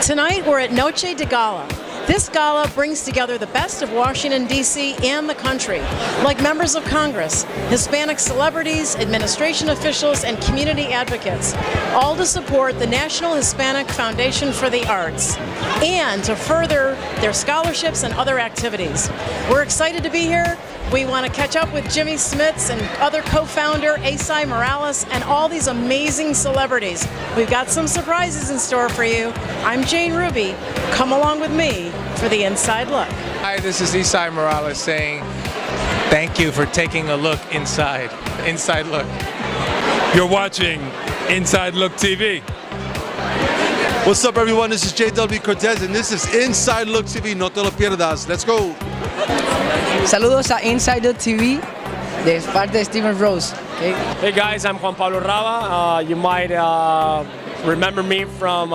Tonight we're at Noche de Gala. This gala brings together the best of Washington, D.C. and the country, like members of Congress, Hispanic celebrities, administration officials, and community advocates, all to support the National Hispanic Foundation for the Arts and to further their scholarships and other activities. We're excited to be here. We want to catch up with Jimmy Smits and other co-founder Esai Morales and all these amazing celebrities. We've got some surprises in store for you. I'm Jane Ruby. Come along with me for the Inside Look. Hi, this is Esai Morales saying thank you for taking a look inside. Inside Look. You're watching Inside Look TV. What's up, everyone? This is JW Cortes, and this is Inside Look TV. No te lo pierdas. Let's go. Saludos a Inside Look TV de parte de Steven Rose. Okay. Hey guys, I'm Juan Pablo Raba. You might remember me from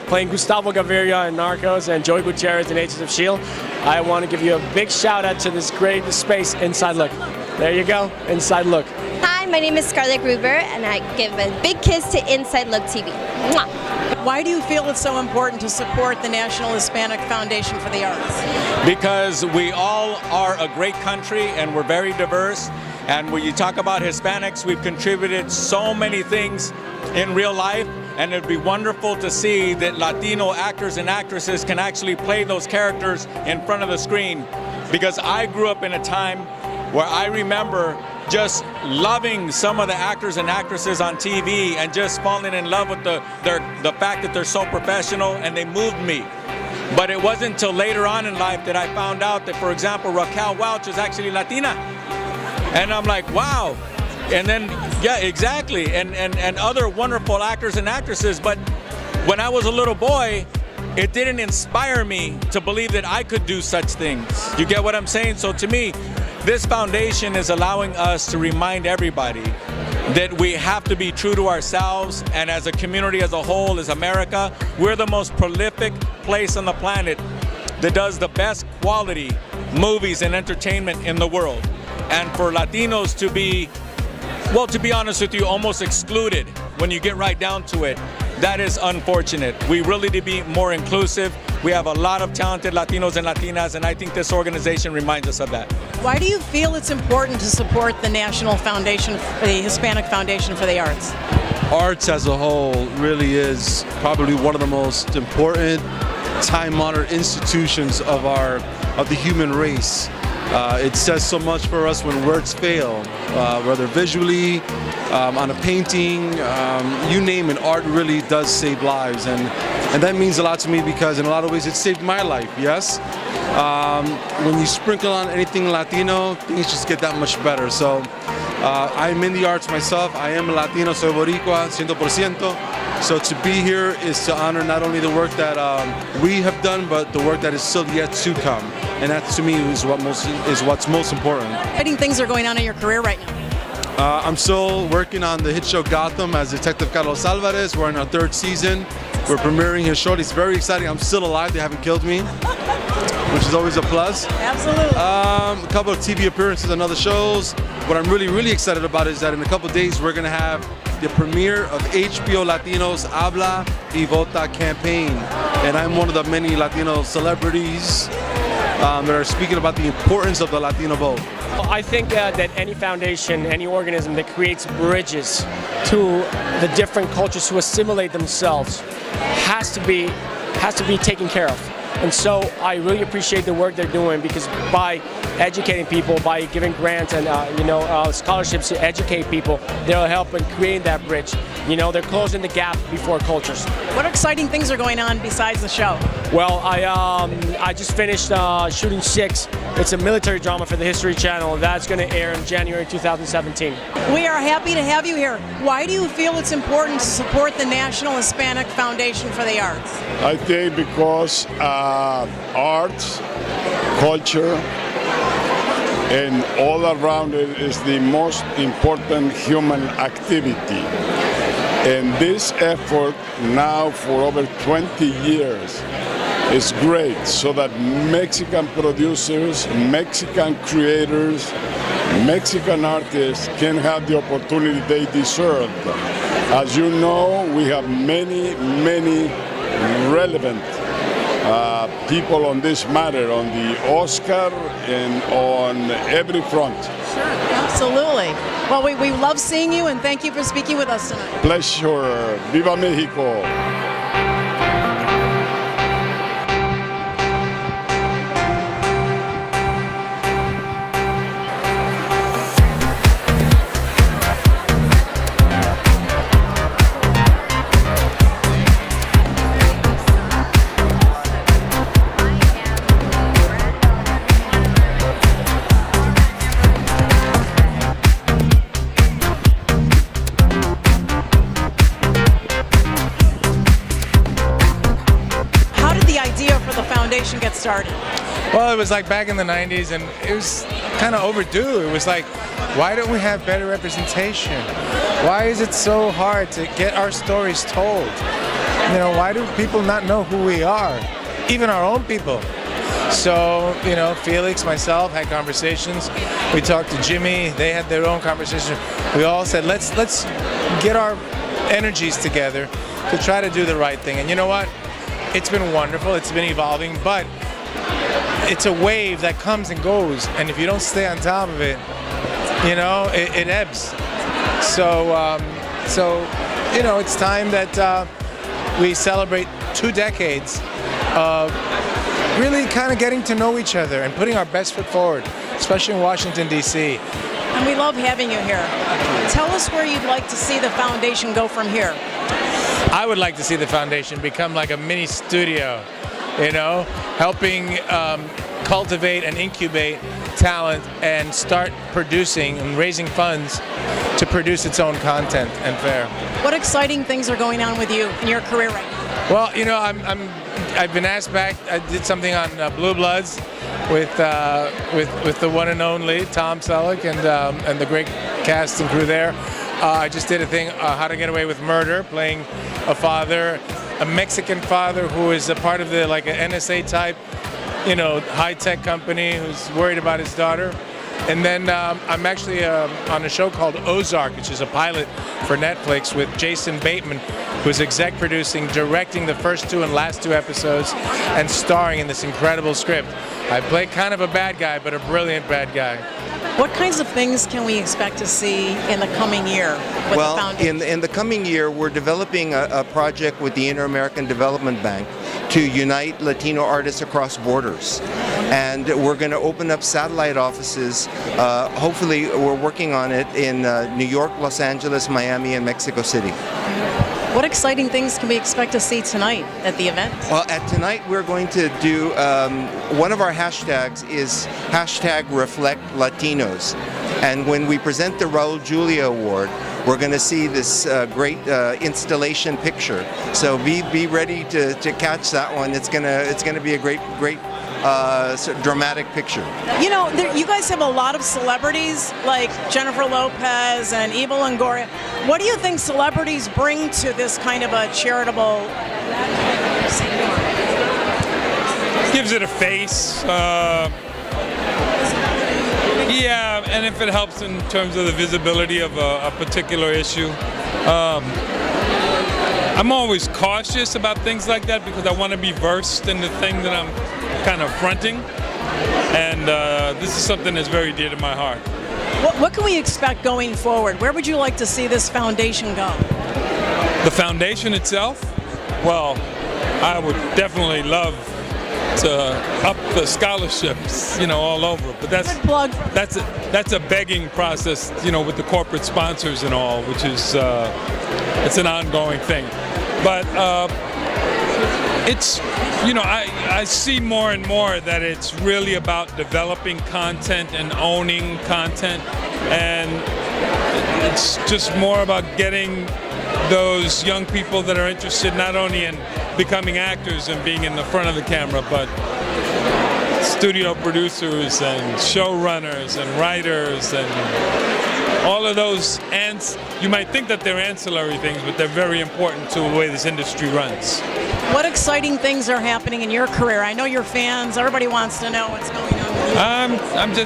playing Gustavo Gaviria in Narcos and Joey Gutierrez in Agents of S.H.I.E.L.D. I want to give you a big shout out to this great space, Inside Look. There you go, Inside Look. Hi, my name is Scarlett Gruber, and I give a big kiss to Inside Look TV. Mwah. Why do you feel it's so important to support the National Hispanic Foundation for the Arts? Because we all are a great country and we're very diverse. And when you talk about Hispanics, we've contributed so many things in real life. And it'd be wonderful to see that Latino actors and actresses can actually play those characters in front of the screen. Because I grew up in a time where I remember just loving some of the actors and actresses on TV and just falling in love with the fact that they're so professional and they moved me. But it wasn't until later on in life that I found out that, for example, Raquel Welch is actually Latina. And I'm like, wow. And then, yeah, exactly. And other wonderful actors and actresses. But when I was a little boy, it didn't inspire me to believe that I could do such things. You get what I'm saying? So to me, this foundation is allowing us to remind everybody that we have to be true to ourselves, and as a community as a whole, as America, we're the most prolific place on the planet that does the best quality movies and entertainment in the world. And for Latinos to be, well, to be honest with you, almost excluded when you get right down to it, that is unfortunate. We really need to be more inclusive. We have a lot of talented Latinos and Latinas, and I think this organization reminds us of that. Why do you feel it's important to support the National Foundation, the Hispanic Foundation for the Arts? Arts as a whole really is probably one of the most important, time-honored institutions of the human race. It says so much for us when words fail, whether visually, on a painting, you name it, art really does save lives. And that means a lot to me because in a lot of ways it saved my life, yes? When you sprinkle on anything Latino, things just get that much better. So I'm in the arts myself. I am a Latino, soy Boricua, 100%. So to be here is to honor not only the work that we have done, but the work that is still yet to come. And that to me is what's most important. Exciting things are going on in your career right now. I'm still working on the hit show Gotham as Detective Carlos Alvarez. We're in our 3rd season. We're premiering his show. It's very exciting. I'm still alive. They haven't killed me, which is always a plus. Absolutely. A couple of TV appearances on other shows. What I'm really, really excited about is that in a couple of days, we're going to have the premiere of HBO Latino's Habla y Vota campaign. And I'm one of the many Latino celebrities that are speaking about the importance of the Latino vote. I think that any foundation, any organism that creates bridges to the different cultures to assimilate themselves has to be taken care of. And so I really appreciate the work they're doing, because by educating people, by giving grants and scholarships to educate people, they'll help in creating that bridge. You know, they're closing the gap before cultures. What exciting things are going on besides the show? Well, I just finished shooting 6. It's a military drama for the History Channel. That's going to air in January 2017. We are happy to have you here. Why do you feel it's important to support the National Hispanic Foundation for the Arts? I think because arts, culture, and all around it is the most important human activity. And this effort now for over 20 years is great, so that Mexican producers, Mexican creators, Mexican artists can have the opportunity they deserve. As you know, we have many relevant people on this matter, on the Oscar and on every front. Sure, absolutely. Well, we love seeing you, and thank you for speaking with us tonight. Pleasure. Viva Mexico. Get started? Well, it was like back in the 90s, and it was kind of overdue. It was like, why don't we have better representation? Why is it so hard to get our stories told? You know, why do people not know who we are? Even our own people. So, you know, Felix, myself had conversations. We talked to Jimmy. They had their own conversation. We all said, let's get our energies together to try to do the right thing. And you know what? It's been wonderful, it's been evolving, but it's a wave that comes and goes, and if you don't stay on top of it, you know, it ebbs. So you know, it's time that we celebrate 2 decades of really kind of getting to know each other and putting our best foot forward, especially in Washington, D.C. And we love having you here. Tell us where you'd like to see the foundation go from here. I would like to see the foundation become like a mini studio, you know, helping cultivate and incubate talent and start producing and raising funds to produce its own content and fare. What exciting things are going on with you in your career right now? Well, you know, I've been asked back. I did something on Blue Bloods with the one and only Tom Selleck and the great cast and crew there. I just did a thing, How to Get Away with Murder, playing a father, a Mexican father who is a part of the like an NSA type, you know, high-tech company who's worried about his daughter. And then I'm actually on a show called Ozark, which is a pilot for Netflix with Jason Bateman, who's exec producing, directing the first 2 and last 2 episodes, and starring in this incredible script. I play kind of a bad guy, but a brilliant bad guy. What kinds of things can we expect to see in the coming year with the foundation? In the coming year, we're developing a project with the Inter-American Development Bank to unite Latino artists across borders. And we're going to open up satellite offices. Hopefully, we're working on it in New York, Los Angeles, Miami, and Mexico City. What exciting things can we expect to see tonight at the event? Well, tonight we're going to do, one of our hashtags is #ReflectLatinos. And when we present the Raul Julia Award, we're going to see this great installation picture. So be ready to catch that one. It's gonna be a great dramatic picture. You know, you guys have a lot of celebrities like Jennifer Lopez and Eva Longoria. What do you think celebrities bring to this kind of a charitable? Gives it a face. Yeah, and if it helps in terms of the visibility of a particular issue. I'm always cautious about things like that because I want to be versed in the thing that I'm kind of fronting, and this is something that's very dear to my heart. What can we expect going forward? Where would you like to see this foundation go? The foundation itself? Well, I would definitely love to up the scholarships, you know, all over. But that's a begging process, you know, with the corporate sponsors and all, which is it's an ongoing thing. But it's, you know, I see more and more that it's really about developing content and owning content, and it's just more about getting those young people that are interested not only in becoming actors and being in the front of the camera, but studio producers and showrunners and writers and all of those. You might think that they're ancillary things, but they're very important to the way this industry runs. What exciting things are happening in your career? I know you're fans. Everybody wants to know what's going on with you.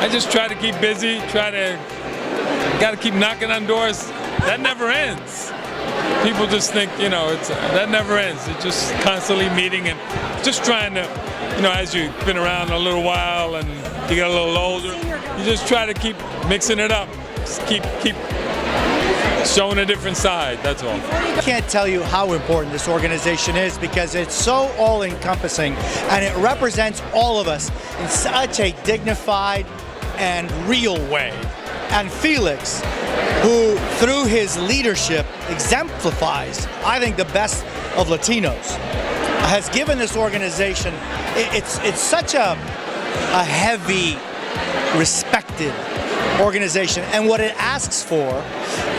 I just try to keep busy. Got to keep knocking on doors. That never ends. people just think, that never ends. It's just constantly meeting and just trying to, as you've been around a little while and you get a little older, you just try to keep mixing it up. Just keep showing a different side, that's all. I can't tell you how important this organization is because it's so all-encompassing and it represents all of us in such a dignified and real way. And Felix, who through his leadership exemplifies, I think, the best of Latinos, has given this organization, it's such a heavy, respected organization, and what it asks for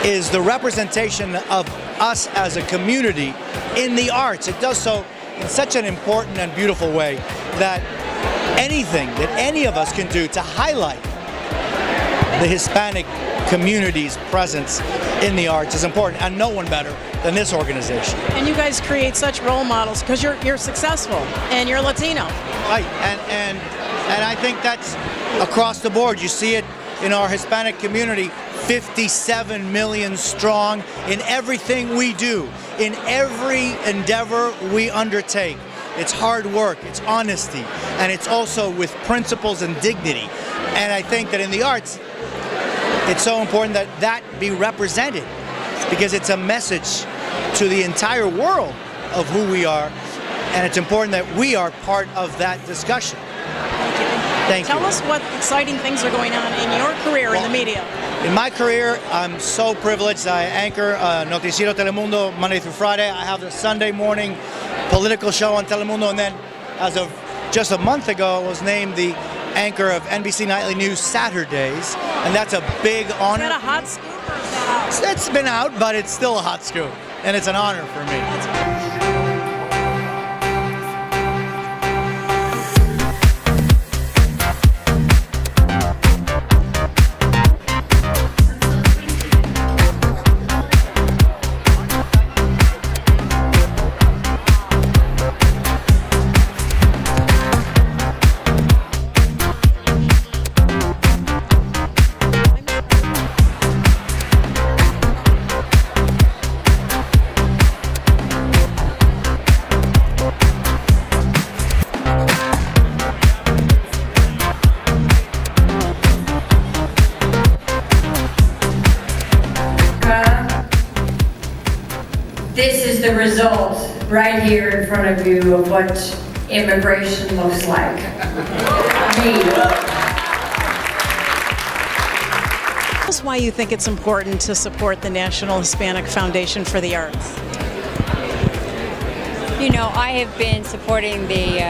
is the representation of us as a community in the arts. It does so in such an important and beautiful way that anything that any of us can do to highlight the Hispanic community's presence in the arts is important, and no one better than this organization. And you guys create such role models because you're successful and you're Latino. Right, and I think that's across the board. You see it in our Hispanic community, 57 million strong in everything we do, in every endeavor we undertake. It's hard work, it's honesty, and it's also with principles and dignity. And I think that in the arts, it's so important that that be represented because it's a message to the entire world of who we are, and it's important that we are part of that discussion. Thank you. Tell us what exciting things are going on in your career in the media. In my career, I'm so privileged. I anchor Noticiero Telemundo Monday through Friday. I have the Sunday morning political show on Telemundo, and then as of just a month ago, I was named the anchor of NBC Nightly News Saturdays, and that's a big honor. Is that a hot scoop or is that out? It's been out, but it's still a hot scoop, and it's an honor for me. This is the result right here in front of you of what immigration looks like. Me. Tell us why you think it's important to support the National Hispanic Foundation for the Arts. I have been supporting the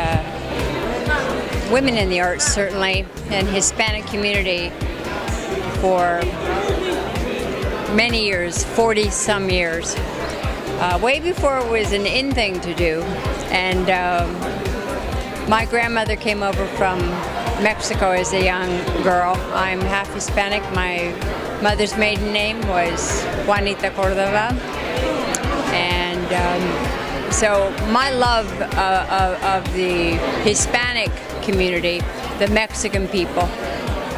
women in the arts, certainly, and Hispanic community for many years, 40-some years. Way before it was an in thing to do. And my grandmother came over from Mexico as a young girl. I'm half Hispanic. My mother's maiden name was Juanita Cordova. And so my love of the Hispanic community, the Mexican people,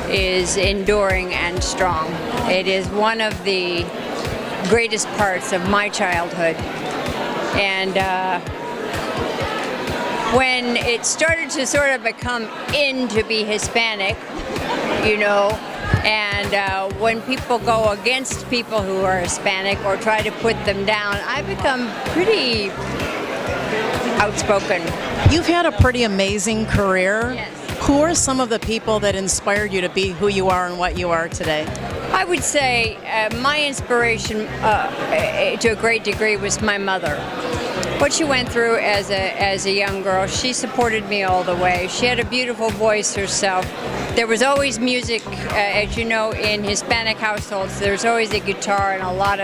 is enduring and strong. It is one of the greatest parts of my childhood. And when it started to sort of become in to be Hispanic, and when people go against people who are Hispanic or try to put them down, I become pretty outspoken. You've had a pretty amazing career. Yes. Who are some of the people that inspired you to be who you are and what you are today? I would say my inspiration to a great degree was my mother. What she went through as a young girl, she supported me all the way. She had a beautiful voice herself. There was always music, as you know, in Hispanic households. There's always a guitar and a lot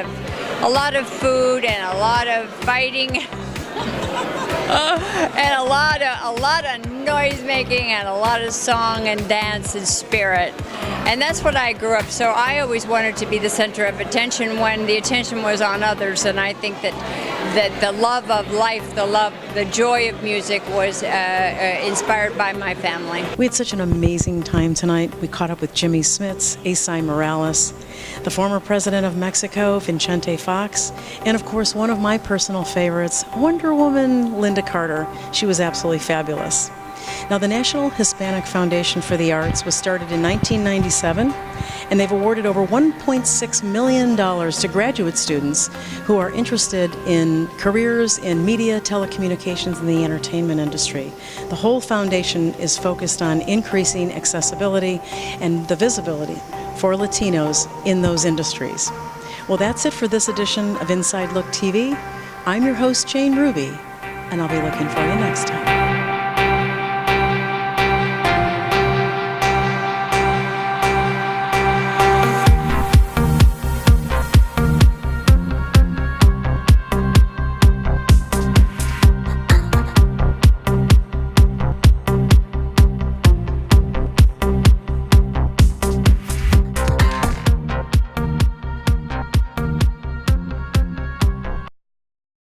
of food and a lot of fighting. and a lot of noise making and a lot of song and dance and spirit. And that's what I grew up. So I always wanted to be the center of attention when the attention was on others. And I think that the love of life, the joy of music was inspired by my family. We had such an amazing time tonight. We caught up with Jimmy Smits, Esai Morales, the former president of Mexico, Vicente Fox, and of course one of my personal favorites, Wonder Woman Lynda Carter. She was absolutely fabulous. Now, the National Hispanic Foundation for the Arts was started in 1997, and they've awarded over $1.6 million to graduate students who are interested in careers in media, telecommunications, and the entertainment industry. The whole foundation is focused on increasing accessibility and the visibility for Latinos in those industries. Well, that's it for this edition of Inside Look TV. I'm your host, Jane Ruby, and I'll be looking for you next time.